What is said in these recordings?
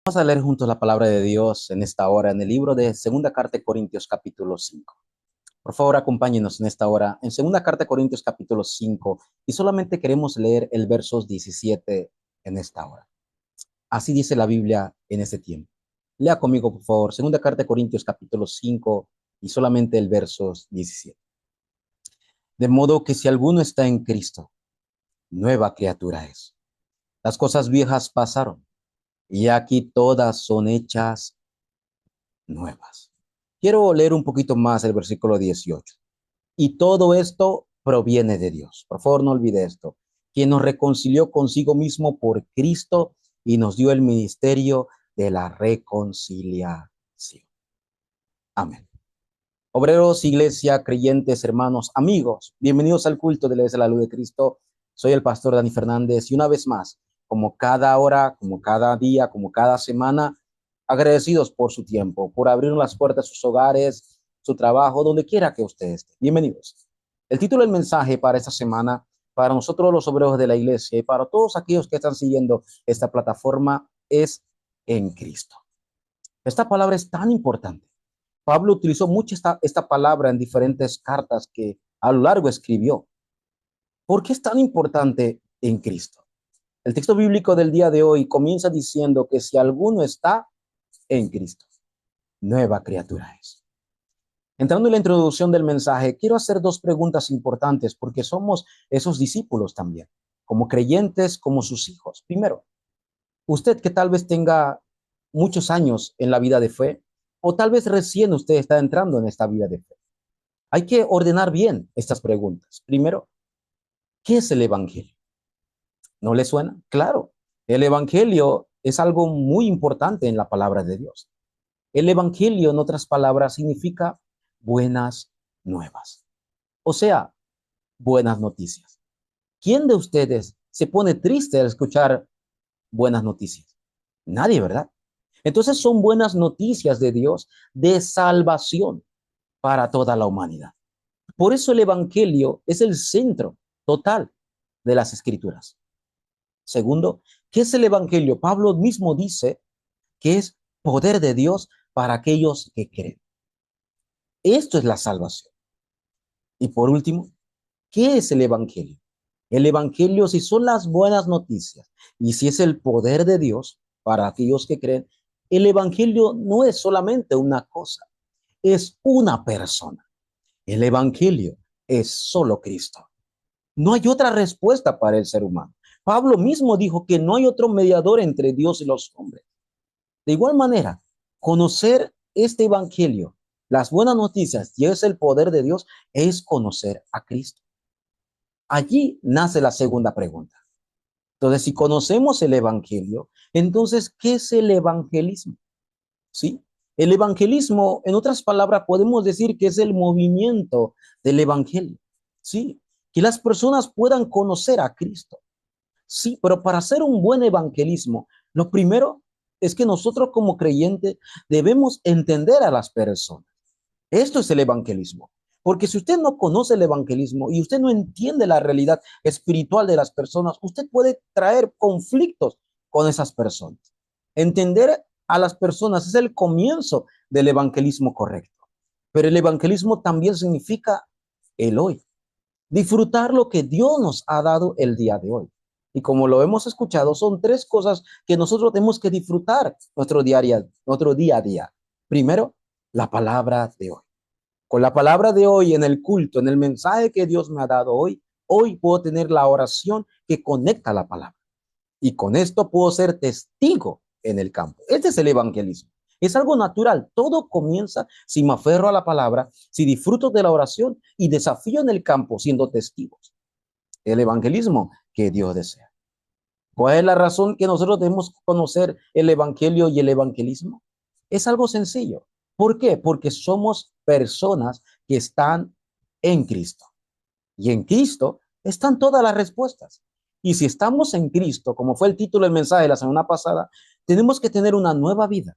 Vamos a leer juntos la palabra de Dios en esta hora, en el libro de Segunda Carta de Corintios, capítulo 5. Por favor, acompáñenos en esta hora, en Segunda Carta de Corintios, capítulo 5, y solamente queremos leer el versos 17 en esta hora. Así dice la Biblia en este tiempo. Lea conmigo, por favor, Segunda Carta de Corintios, capítulo 5, y solamente el versos 17. De modo que si alguno está en Cristo, nueva criatura es. Las cosas viejas pasaron, y aquí todas son hechas nuevas. Quiero leer un poquito más el versículo 18. Y todo esto proviene de Dios. Por favor, no olvide esto. Quien nos reconcilió consigo mismo por Cristo y nos dio el ministerio de la reconciliación. Amén. Obreros, iglesia, creyentes, hermanos, amigos, bienvenidos al culto de la Iglesia de la Luz de Cristo. Soy el pastor Dani Fernández y una vez más, como cada hora, como cada día, como cada semana, agradecidos por su tiempo, por abrir las puertas de sus hogares, su trabajo, donde quiera que usted esté. Bienvenidos. El título del mensaje para esta semana, para nosotros los obreros de la iglesia y para todos aquellos que están siguiendo esta plataforma, es en Cristo. Esta palabra es tan importante. Pablo utilizó mucho esta palabra en diferentes cartas que a lo largo escribió. ¿Por qué es tan importante en Cristo? El texto bíblico del día de hoy comienza diciendo que si alguno está en Cristo, nueva criatura es. Entrando en la introducción del mensaje, quiero hacer dos preguntas importantes porque somos esos discípulos también, como creyentes, como sus hijos. Primero, usted que tal vez tenga muchos años en la vida de fe, o tal vez recién usted está entrando en esta vida de fe. Hay que ordenar bien estas preguntas. Primero, ¿qué es el Evangelio? ¿No le suena? Claro, el Evangelio es algo muy importante en la palabra de Dios. El Evangelio, en otras palabras, significa buenas nuevas. O sea, buenas noticias. ¿Quién de ustedes se pone triste al escuchar buenas noticias? Nadie, ¿verdad? Entonces son buenas noticias de Dios de salvación para toda la humanidad. Por eso el Evangelio es el centro total de las Escrituras. Segundo, ¿qué es el Evangelio? Pablo mismo dice que es poder de Dios para aquellos que creen. Esto es la salvación. Y por último, ¿qué es el Evangelio? El Evangelio, si son las buenas noticias y si es el poder de Dios para aquellos que creen, el Evangelio no es solamente una cosa, es una persona. El Evangelio es solo Cristo. No hay otra respuesta para el ser humano. Pablo mismo dijo que no hay otro mediador entre Dios y los hombres. De igual manera, conocer este evangelio, las buenas noticias y es el poder de Dios, es conocer a Cristo. Allí nace la segunda pregunta. Entonces, si conocemos el evangelio, entonces, ¿qué es el evangelismo? ¿Sí? El evangelismo, en otras palabras, podemos decir que es el movimiento del evangelio. ¿Sí? Que las personas puedan conocer a Cristo. Sí, pero para hacer un buen evangelismo, lo primero es que nosotros como creyentes debemos entender a las personas. Esto es el evangelismo. Porque si usted no conoce el evangelismo y usted no entiende la realidad espiritual de las personas, usted puede traer conflictos con esas personas. Entender a las personas es el comienzo del evangelismo correcto. Pero el evangelismo también significa el hoy. Disfrutar lo que Dios nos ha dado el día de hoy. Y como lo hemos escuchado, son tres cosas que nosotros tenemos que disfrutar nuestro día a día. Primero, la palabra de hoy. Con la palabra de hoy en el culto, en el mensaje que Dios me ha dado hoy puedo tener la oración que conecta la palabra. Y con esto puedo ser testigo en el campo. Este es el evangelismo. Es algo natural. Todo comienza si me aferro a la palabra, si disfruto de la oración y desafío en el campo siendo testigos. El evangelismo que Dios desea. ¿Cuál es la razón que nosotros debemos conocer el evangelio y el evangelismo? Es algo sencillo. ¿Por qué? Porque somos personas que están en Cristo. Y en Cristo están todas las respuestas. Y si estamos en Cristo, como fue el título del mensaje de la semana pasada, tenemos que tener una nueva vida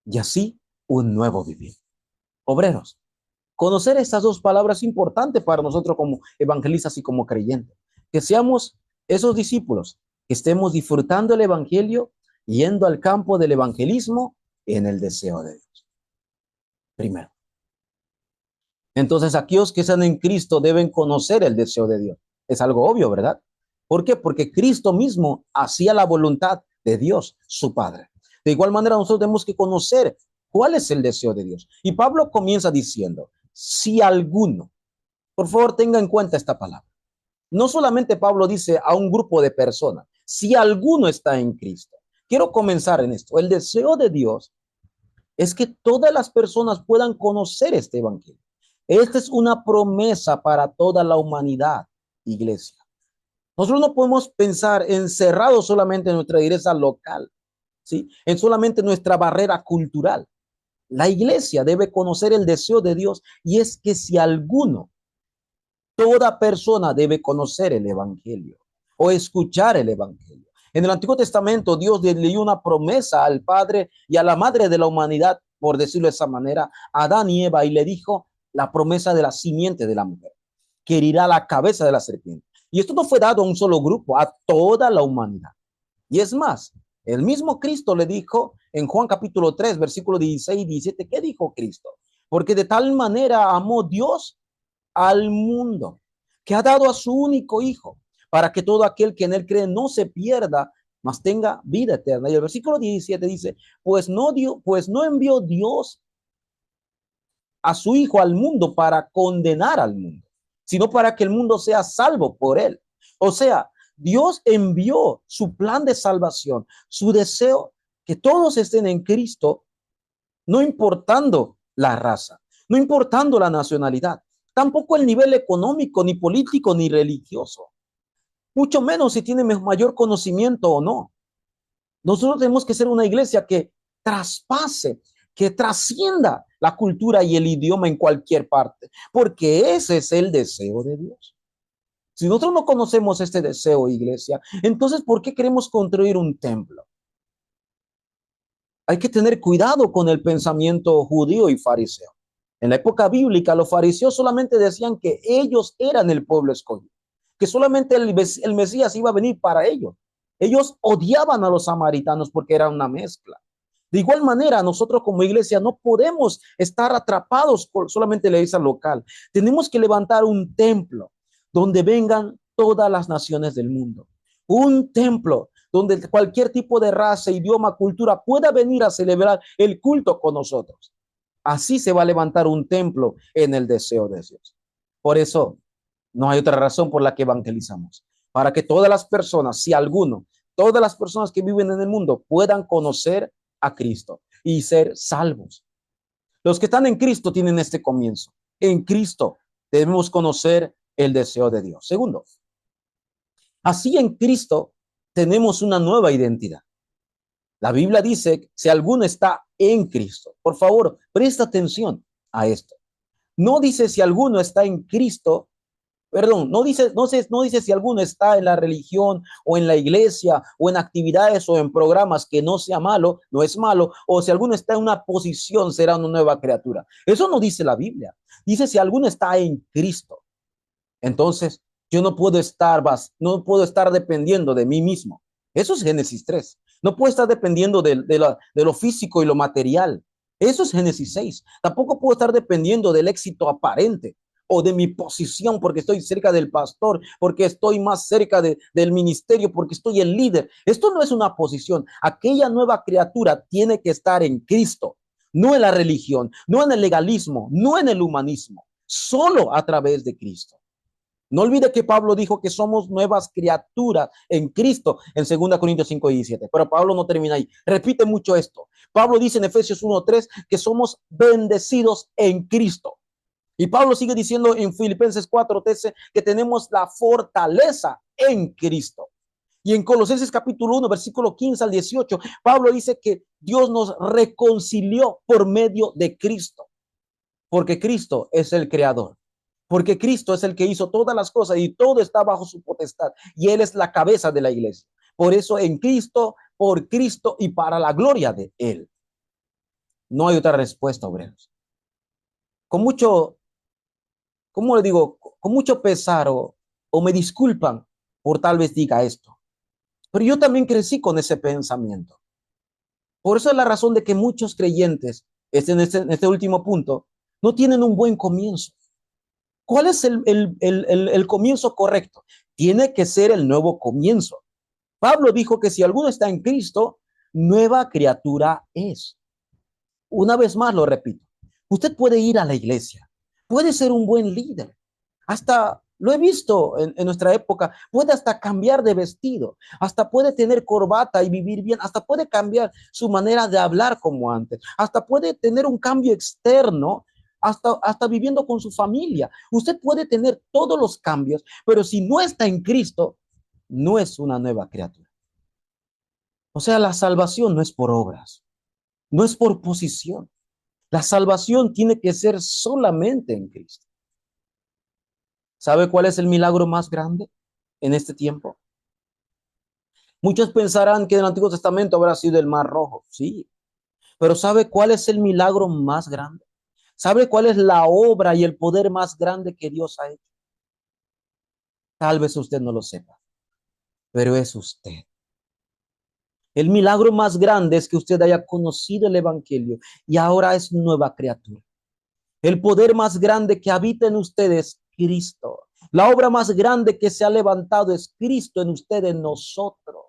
y así un nuevo vivir. Obreros, conocer estas dos palabras es importante para nosotros como evangelistas y como creyentes. Que seamos esos discípulos, que estemos disfrutando el evangelio yendo al campo del evangelismo en el deseo de Dios. Primero. Entonces, aquellos que están en Cristo deben conocer el deseo de Dios. Es algo obvio, ¿verdad? ¿Por qué? Porque Cristo mismo hacía la voluntad de Dios, su Padre. De igual manera, nosotros tenemos que conocer cuál es el deseo de Dios. Y Pablo comienza diciendo, si alguno, por favor, tenga en cuenta esta palabra. No solamente Pablo dice a un grupo de personas, si alguno está en Cristo. Quiero comenzar en esto. El deseo de Dios es que todas las personas puedan conocer este evangelio. Esta es una promesa para toda la humanidad, iglesia. Nosotros no podemos pensar encerrados solamente en nuestra iglesia local, ¿sí? En solamente nuestra barrera cultural. La iglesia debe conocer el deseo de Dios y es que si alguno, toda persona debe conocer el evangelio o escuchar el evangelio. En el Antiguo Testamento, Dios le dio una promesa al padre y a la madre de la humanidad, por decirlo de esa manera, a Adán y Eva, y le dijo la promesa de la simiente de la mujer, que herirá la cabeza de la serpiente. Y esto no fue dado a un solo grupo, a toda la humanidad. Y es más, el mismo Cristo le dijo en Juan capítulo 3, versículo 16 y 17, ¿qué dijo Cristo? Porque de tal manera amó Dios al mundo, que ha dado a su único hijo, para que todo aquel que en él cree no se pierda, mas tenga vida eterna. Y el versículo 17 dice, pues no envió Dios a su hijo al mundo para condenar al mundo, sino para que el mundo sea salvo por él. O sea, Dios envió su plan de salvación, su deseo que todos estén en Cristo, no importando la raza, no importando la nacionalidad, tampoco el nivel económico, ni político, ni religioso, mucho menos si tiene mayor conocimiento o no. Nosotros tenemos que ser una iglesia que traspase, que trascienda la cultura y el idioma en cualquier parte, porque ese es el deseo de Dios. Si nosotros no conocemos este deseo, iglesia, entonces ¿por qué queremos construir un templo? Hay que tener cuidado con el pensamiento judío y fariseo. En la época bíblica, los fariseos solamente decían que ellos eran el pueblo escogido, que solamente el Mesías iba a venir para ellos. Ellos odiaban a los samaritanos porque era una mezcla. De igual manera, nosotros como iglesia no podemos estar atrapados por solamente la iglesia local. Tenemos que levantar un templo donde vengan todas las naciones del mundo. Un templo donde cualquier tipo de raza, idioma, cultura pueda venir a celebrar el culto con nosotros. Así se va a levantar un templo en el deseo de Dios. Por eso, no hay otra razón por la que evangelizamos. Para que todas las personas, si alguno, todas las personas que viven en el mundo puedan conocer a Cristo y ser salvos. Los que están en Cristo tienen este comienzo. En Cristo debemos conocer el deseo de Dios. Segundo, así en Cristo tenemos una nueva identidad. La Biblia dice, si alguno está en Cristo, por favor, presta atención a esto. No dice si alguno está en Cristo, perdón, no dice si alguno está en la religión o en la iglesia o en actividades o en programas que no sea malo, no es malo, o si alguno está en una posición será una nueva criatura. Eso no dice la Biblia. Dice si alguno está en Cristo. Entonces, yo no puedo estar dependiendo de mí mismo. Eso es Génesis 3. No puedo estar dependiendo de lo físico y lo material. Eso es Génesis 6. Tampoco puedo estar dependiendo del éxito aparente o de mi posición porque estoy cerca del pastor, porque estoy más cerca del ministerio, porque estoy el líder. Esto no es una posición. Aquella nueva criatura tiene que estar en Cristo, no en la religión, no en el legalismo, no en el humanismo, solo a través de Cristo. No olvide que Pablo dijo que somos nuevas criaturas en Cristo en 2 Corintios 5:17. Pero Pablo no termina ahí. Repite mucho esto. Pablo dice en Efesios 1:3 que somos bendecidos en Cristo. Y Pablo sigue diciendo en Filipenses 4:13 que tenemos la fortaleza en Cristo. Y en Colosenses capítulo 1, versículo 15 al 18, Pablo dice que Dios nos reconcilió por medio de Cristo, porque Cristo es el creador. Porque Cristo es el que hizo todas las cosas y todo está bajo su potestad. Y Él es la cabeza de la iglesia. Por eso en Cristo, por Cristo y para la gloria de Él. No hay otra respuesta, obreros. Con mucho, ¿cómo le digo? Con mucho pesar o me disculpan por tal vez diga esto. Pero yo también crecí con ese pensamiento. Por eso es la razón de que muchos creyentes, en este último punto, no tienen un buen comienzo. ¿Cuál es el comienzo correcto? Tiene que ser el nuevo comienzo. Pablo dijo que si alguno está en Cristo, nueva criatura es. Una vez más lo repito, usted puede ir a la iglesia, puede ser un buen líder, hasta lo he visto en nuestra época, puede hasta cambiar de vestido, hasta puede tener corbata y vivir bien, hasta puede cambiar su manera de hablar como antes, hasta puede tener un cambio externo, hasta viviendo con su familia. Usted puede tener todos los cambios, pero si no está en Cristo, no es una nueva criatura. O sea, la salvación no es por obras, no es por posición. La salvación tiene que ser solamente en Cristo. ¿Sabe cuál es el milagro más grande en este tiempo? Muchos pensarán que en el Antiguo Testamento habrá sido el Mar Rojo, sí, pero ¿sabe cuál es el milagro más grande? ¿Sabe cuál es la obra y el poder más grande que Dios ha hecho? Tal vez usted no lo sepa, pero es usted. El milagro más grande es que usted haya conocido el Evangelio y ahora es nueva criatura. El poder más grande que habita en usted es Cristo. La obra más grande que se ha levantado es Cristo en usted, en nosotros.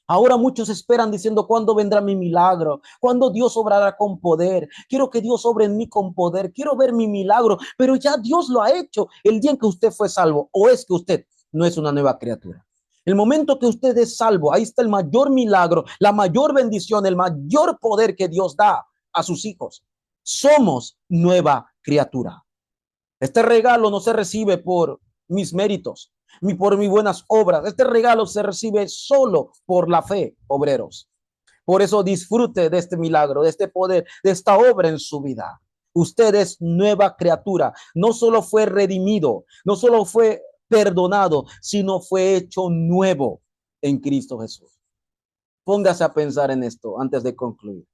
Ahora muchos esperan diciendo, ¿cuándo vendrá mi milagro? ¿Cuándo Dios obrará con poder? Quiero que Dios obre en mí con poder. Quiero ver mi milagro, pero ya Dios lo ha hecho el día en que usted fue salvo. ¿O es que usted no es una nueva criatura? El momento que usted es salvo, ahí está el mayor milagro, la mayor bendición, el mayor poder que Dios da a sus hijos. Somos nueva criatura. Este regalo no se recibe por mis méritos, ni por mis buenas obras. Este regalo se recibe solo por la fe, obreros. Por eso disfrute de este milagro, de este poder, de esta obra en su vida. Usted es nueva criatura. No solo fue redimido, no solo fue perdonado, sino fue hecho nuevo en Cristo Jesús. Póngase a pensar en esto antes de concluir.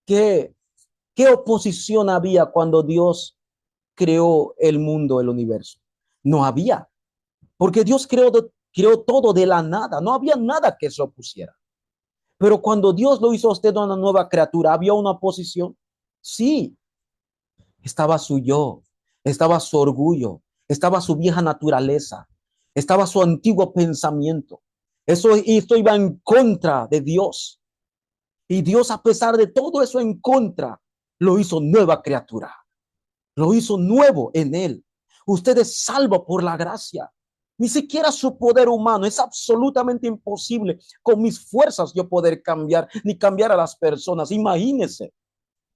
¿Qué oposición había cuando Dios creó el mundo, el universo? No había, porque Dios creó todo de la nada. No había nada que se opusiera. Pero cuando Dios lo hizo a usted una nueva criatura, ¿había una oposición? Sí, estaba su yo, estaba su orgullo, estaba su vieja naturaleza, estaba su antiguo pensamiento. Esto iba en contra de Dios. Y Dios, a pesar de todo eso en contra, lo hizo nueva criatura. Lo hizo nuevo en él. Usted es salvo por la gracia. Ni siquiera su poder humano. Es absolutamente imposible con mis fuerzas yo poder cambiar, ni cambiar a las personas. Imagínese.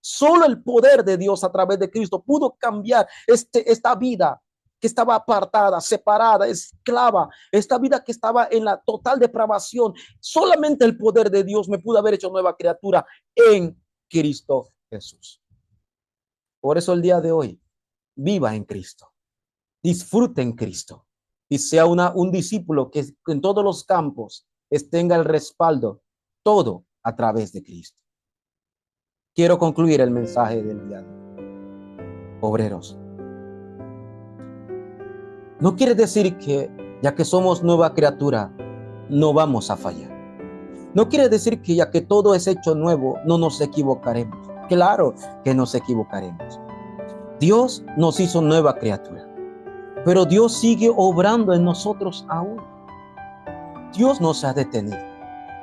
Solo el poder de Dios a través de Cristo pudo cambiar esta vida que estaba apartada, separada, esclava, esta vida que estaba en la total depravación. Solamente el poder de Dios me pudo haber hecho nueva criatura en Cristo Jesús. Por eso el día de hoy, viva en Cristo, disfrute en Cristo y sea un discípulo que en todos los campos tenga el respaldo, todo a través de Cristo. Quiero concluir el mensaje del día de hoy. Obreros, no quiere decir que ya que somos nueva criatura, no vamos a fallar. No quiere decir que ya que todo es hecho nuevo, no nos equivocaremos. Claro que nos equivocaremos. Dios nos hizo nueva criatura, pero Dios sigue obrando en nosotros aún. Dios no se ha detenido.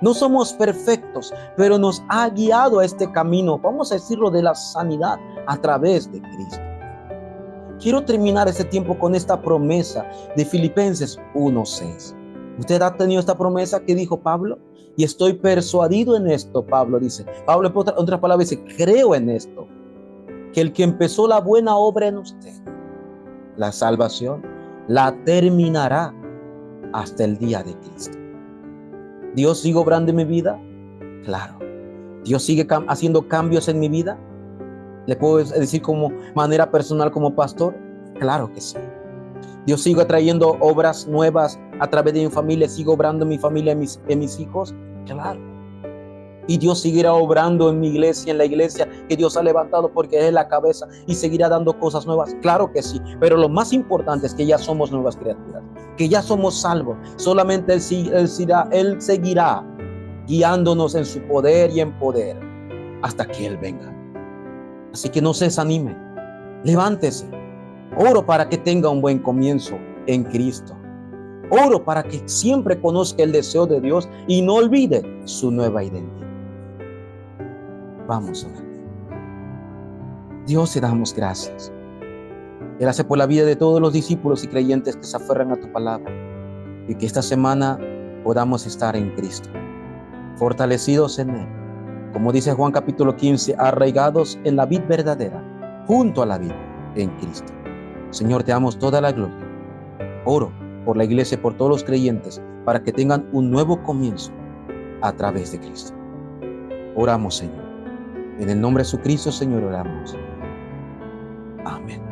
No somos perfectos, pero nos ha guiado a este camino, vamos a decirlo, de la sanidad a través de Cristo. Quiero terminar este tiempo con esta promesa de Filipenses 1:6. Usted ha tenido esta promesa que dijo Pablo, y estoy persuadido en esto, Pablo dice. Pablo, en otras palabras, dice, creo en esto, que el que empezó la buena obra en usted, la salvación, la terminará hasta el día de Cristo. ¿Dios sigue obrando en mi vida? Claro. ¿Dios sigue haciendo cambios en mi vida? ¿Le puedo decir como manera personal como pastor? Claro que sí. ¿Dios sigue trayendo obras nuevas a través de mi familia? ¿Sigue obrando en mi familia, en mis hijos? Claro. Y Dios seguirá obrando en mi iglesia, en la iglesia que Dios ha levantado porque es la cabeza, y seguirá dando cosas nuevas. Claro que sí, pero lo más importante es que ya somos nuevas criaturas, que ya somos salvos. Solamente Él seguirá guiándonos en su poder y en poder hasta que Él venga. Así que no se desanime, levántese. Oro para que tenga un buen comienzo en Cristo. Oro para que siempre conozca el deseo de Dios y no olvide su nueva identidad. Vamos a orar. Dios, te damos gracias. Gracias por la vida de todos los discípulos y creyentes que se aferran a tu palabra, y que esta semana podamos estar en Cristo, fortalecidos en Él, como dice Juan capítulo 15, arraigados en la vid verdadera, junto a la vid en Cristo. Señor, te damos toda la gloria. Oro por la iglesia y por todos los creyentes para que tengan un nuevo comienzo a través de Cristo. Oramos, Señor. En el nombre de Jesucristo, Señor, oramos. Amén.